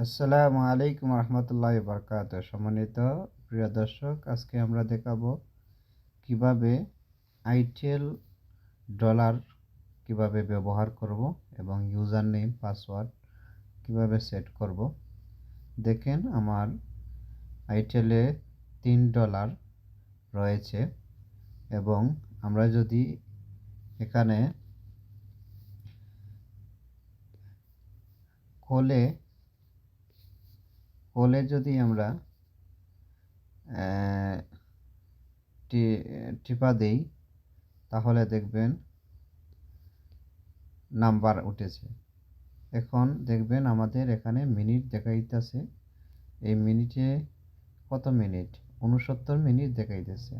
আসসালামু আলাইকুম রহমতুল্লাহি বারাকাতুহু। সম্মানিত প্রিয় দর্শক, আজকে আমরা দেখাবো কিভাবে আইটেল ডলার কিভাবে ব্যবহার করব এবং ইউজার নেম পাসওয়ার্ড কিভাবে সেট করব। দেখেন, আমার আইটেলে $3 রয়েছে এবং আমরা যদি এখানে কলে যদি আমরা টিপা দেই, তাহলে দেখবেন নাম্বার উঠেছে। এখন দেখবেন আমাদের এখানে মিনিট দেখাইতেছে। এই মিনিটে কত মিনিট? 69 মিনিট দেখাইতেছে।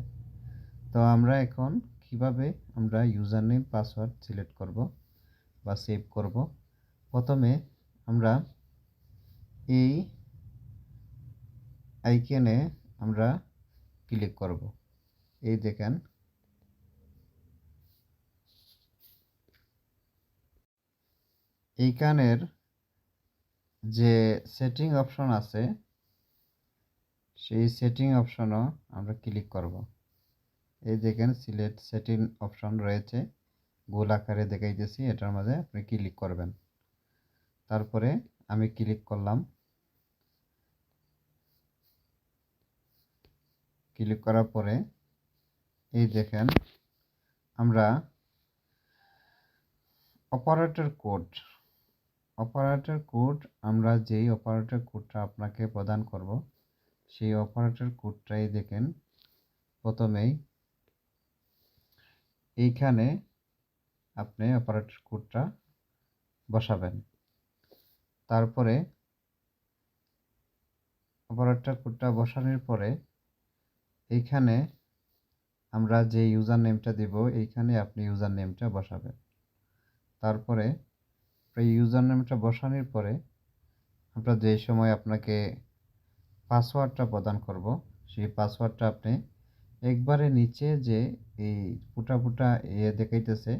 তো আমরা এখন কিভাবে আমরা ইউজার নেম পাসওয়ার্ড সিলেক্ট করব বা সেভ করব। প্রথমে আমরা এই আইকনে আমরা ক্লিক করব। এই দেখেন, এইখানের যে সেটিং অপশন আছে, সেই সেটিং অপশনও আমরা ক্লিক করব। এই দেখেন, সিলেক্ট সেটিং অপশন রয়েছে, গোল আকারে দেখাইতেছি, এটার মধ্যে আপনি ক্লিক করবেন। তারপরে আমি ক্লিক করলাম। ক্লিক করার পরে এই দেখেন, আমরা অপারেটর কোড আমরা যেই অপারেটর কোডটা আপনাকে প্রদান করব, সেই অপারেটর কোডটাই দেখেন। প্রথমেই এইখানে আপনি অপারেটর কোডটা বসাবেন। তারপরে অপারেটর কোডটা বসানোর পরে এইখানে আমরা যে ইউজার নেমটা দেব, এইখানে আপনি ইউজার নেমটা বসাবেন। তারপরে এই ইউজার নেমটা বসানোর পরে আমরা যে সময় আপনাকে পাসওয়ার্ডটা প্রদান করব, সেই পাসওয়ার্ডটা আপনি একবারে নিচে যে এই ফুটা ফুটা দেখাইতেছে,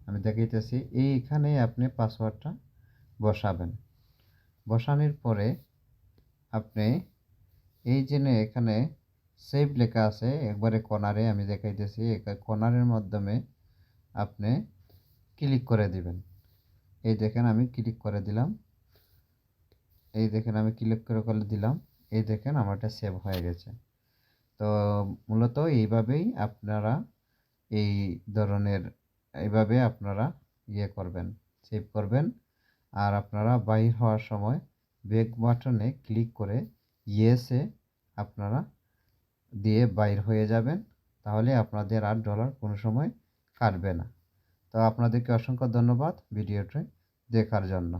আমি দেখাইতেছি, এইখানে আপনি পাসওয়ার্ডটা বসাবেন। বসানোর পরে আপনি এই যে এখানে সেভ লেখা আছে, একবারে কর্নারে আমি দেখাইতেছি, কর্নারের মাধ্যমে আপনি ক্লিক করে দিবেন। এই দেখেন, আমি ক্লিক করে দিলাম। এই দেখেন, আমি ক্লিক করে দিলাম। এই দেখেন, আমারটা সেভ হয়ে গেছে। তো মূলত এইভাবেই আপনারা এই ধরনের এইভাবে আপনারা করবেন, সেভ করবেন। আর আপনারা বাইর হওয়ার সময় ব্যাক বাটনে ক্লিক করে ইয়েসে আপনারা দিয়ে বাইর হয়ে যাবেন। তাহলে আপনাদের আর ডলার কোনো সময় কাটবে না। তো আপনাদেরকে অসংখ্য ধন্যবাদ ভিডিওটি দেখার জন্য।